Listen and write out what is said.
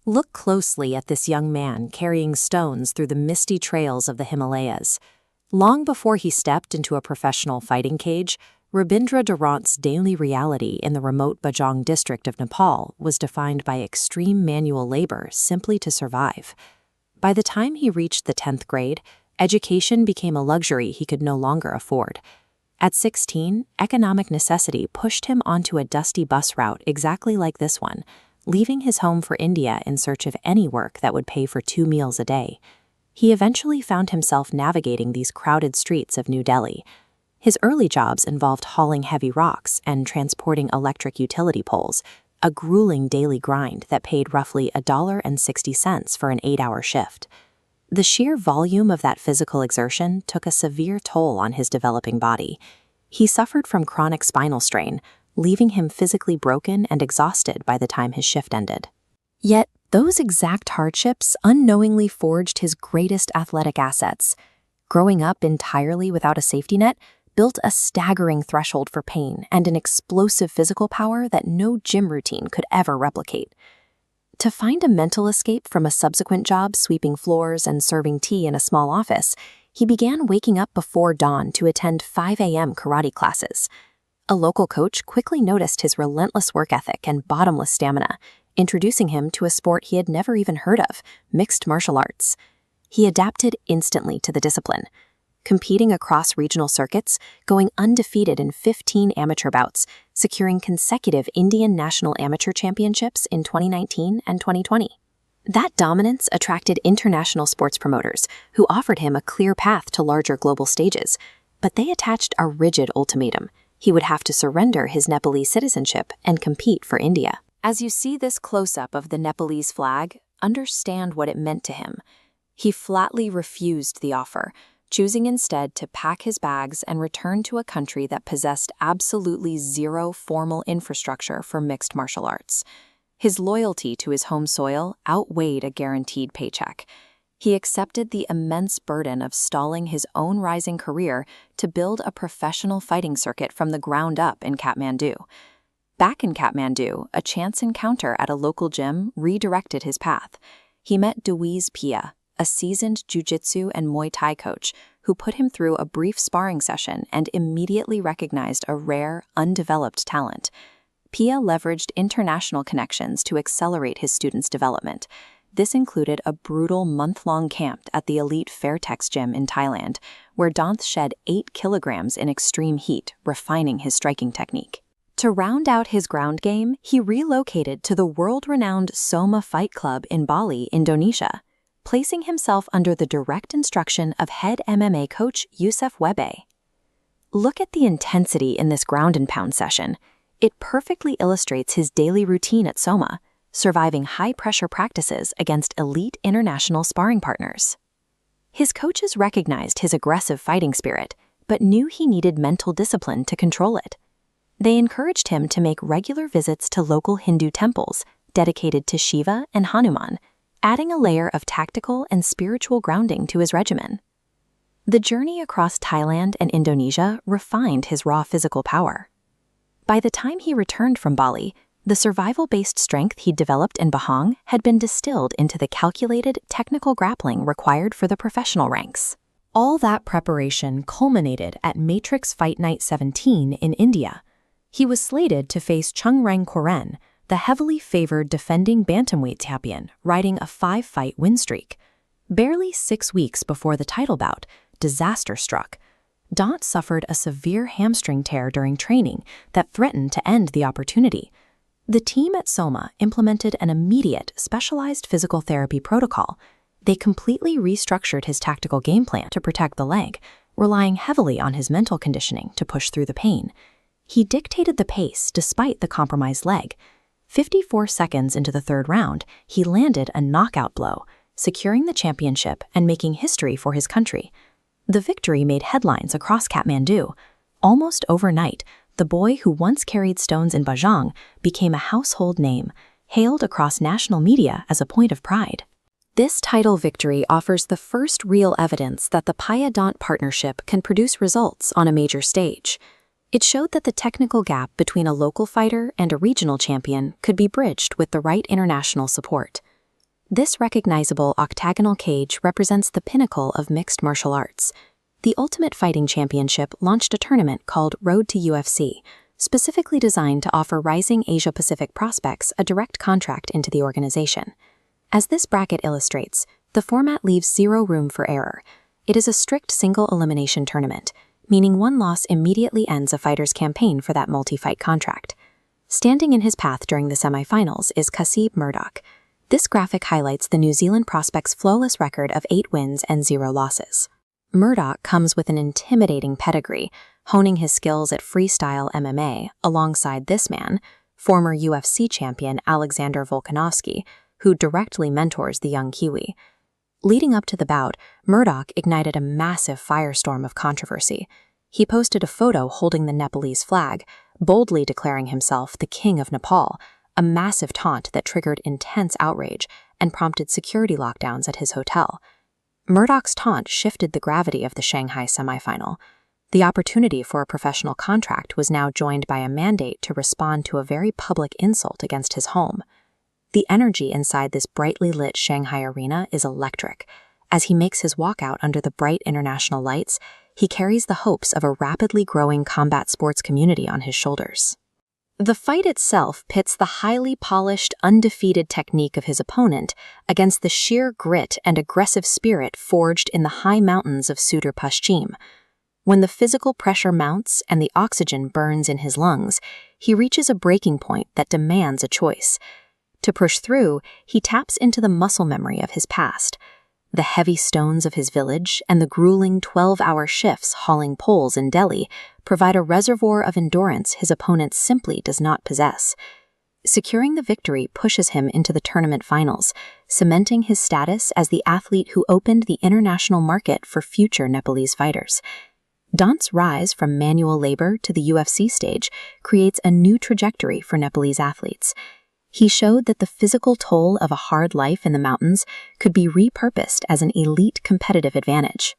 Look closely at this young man carrying stones through the misty trails of the Himalayas. Long before he stepped into a professional fighting cage, Rabindra Dhant's daily reality in the remote Bajang district of Nepal was defined by extreme manual labor simply to survive. By the time he reached the 10th grade, education became a luxury he could no longer afford. At 16, economic necessity pushed him onto a dusty bus route exactly like this one, leaving his home for India in search of any work that would pay for 2 meals a day. He eventually found himself navigating these crowded streets of New Delhi. His early jobs involved hauling heavy rocks and transporting electric utility poles, a grueling daily grind that paid roughly $1.60 for an 8-hour shift. The sheer volume of that physical exertion took a severe toll on his developing body. He suffered from chronic spinal strain, leaving him physically broken and exhausted by the time his shift ended. Yet, those exact hardships unknowingly forged his greatest athletic assets. Growing up entirely without a safety net built a staggering threshold for pain and an explosive physical power that no gym routine could ever replicate. To find a mental escape from a subsequent job sweeping floors and serving tea in a small office, he began waking up before dawn to attend 5 a.m. karate classes. A local coach quickly noticed his relentless work ethic and bottomless stamina, introducing him to a sport he had never even heard of, mixed martial arts. He adapted instantly to the discipline, competing across regional circuits, going undefeated in 15 amateur bouts, securing consecutive Indian National Amateur Championships in 2019 and 2020. That dominance attracted international sports promoters, who offered him a clear path to larger global stages, but they attached a rigid ultimatum. He would have to surrender his Nepalese citizenship and compete for India. As you see this close-up of the Nepalese flag, understand what it meant to him. He flatly refused the offer, choosing instead to pack his bags and return to a country that possessed absolutely zero formal infrastructure for mixed martial arts. His loyalty to his home soil outweighed a guaranteed paycheck. He accepted the immense burden of stalling his own rising career to build a professional fighting circuit from the ground up in Kathmandu. Back in Kathmandu, a chance encounter at a local gym redirected his path. He met Deweese Pia, a seasoned jiu-jitsu and Muay Thai coach who put him through a brief sparring session and immediately recognized a rare, undeveloped talent. Pia leveraged international connections to accelerate his students' development. This included a brutal month-long camp at the elite Fairtex gym in Thailand, where Dhant shed 8 kilograms in extreme heat, refining his striking technique. To round out his ground game, he relocated to the world-renowned Soma Fight Club in Bali, Indonesia, placing himself under the direct instruction of head MMA coach Youssef Webe. Look at the intensity in this ground-and-pound session. It perfectly illustrates his daily routine at Soma, surviving high-pressure practices against elite international sparring partners. His coaches recognized his aggressive fighting spirit, but knew he needed mental discipline to control it. They encouraged him to make regular visits to local Hindu temples dedicated to Shiva and Hanuman, adding a layer of tactical and spiritual grounding to his regimen. The journey across Thailand and Indonesia refined his raw physical power. By the time he returned from Bali, the survival-based strength he'd developed in Bahang had been distilled into the calculated, technical grappling required for the professional ranks. All that preparation culminated at Matrix Fight Night 17 in India. He was slated to face Chungrang Koren, the heavily favored defending bantamweight champion, riding a 5-fight win streak. Barely 6 weeks before the title bout, disaster struck. Dhant suffered a severe hamstring tear during training that threatened to end the opportunity. The team at Soma implemented an immediate, specialized physical therapy protocol. They completely restructured his tactical game plan to protect the leg, relying heavily on his mental conditioning to push through the pain. He dictated the pace despite the compromised leg. 54 seconds into the 3rd round, he landed a knockout blow, securing the championship and making history for his country. The victory made headlines across Kathmandu. Almost overnight, the boy who once carried stones in Bajang became a household name, hailed across national media as a point of pride. This title victory offers the first real evidence that the Pia-Dhant partnership can produce results on a major stage. It showed that the technical gap between a local fighter and a regional champion could be bridged with the right international support. This recognizable octagonal cage represents the pinnacle of mixed martial arts. The Ultimate Fighting Championship launched a tournament called Road to UFC, specifically designed to offer rising Asia-Pacific prospects a direct contract into the organization. As this bracket illustrates, the format leaves zero room for error. It is a strict single-elimination tournament, meaning one loss immediately ends a fighter's campaign for that multi-fight contract. Standing in his path during the semifinals is Kasib Murdoch. This graphic highlights the New Zealand prospect's flawless record of 8 wins and 0 losses. Murdoch comes with an intimidating pedigree, honing his skills at freestyle MMA alongside this man, former UFC champion Alexander Volkanovski, who directly mentors the young Kiwi. Leading up to the bout, Murdoch ignited a massive firestorm of controversy. He posted a photo holding the Nepalese flag, boldly declaring himself the King of Nepal, a massive taunt that triggered intense outrage and prompted security lockdowns at his hotel. Murdoch's taunt shifted the gravity of the Shanghai semifinal. The opportunity for a professional contract was now joined by a mandate to respond to a very public insult against his home. The energy inside this brightly lit Shanghai arena is electric. As he makes his walkout under the bright international lights, he carries the hopes of a rapidly growing combat sports community on his shoulders. The fight itself pits the highly polished, undefeated technique of his opponent against the sheer grit and aggressive spirit forged in the high mountains of Sudur Paschim. When the physical pressure mounts and the oxygen burns in his lungs, he reaches a breaking point that demands a choice. To push through, he taps into the muscle memory of his past. The heavy stones of his village and the grueling 12-hour shifts hauling poles in Delhi provide a reservoir of endurance his opponent simply does not possess. Securing the victory pushes him into the tournament finals, cementing his status as the athlete who opened the international market for future Nepalese fighters. Dhant's rise from manual labor to the UFC stage creates a new trajectory for Nepalese athletes. He showed that the physical toll of a hard life in the mountains could be repurposed as an elite competitive advantage.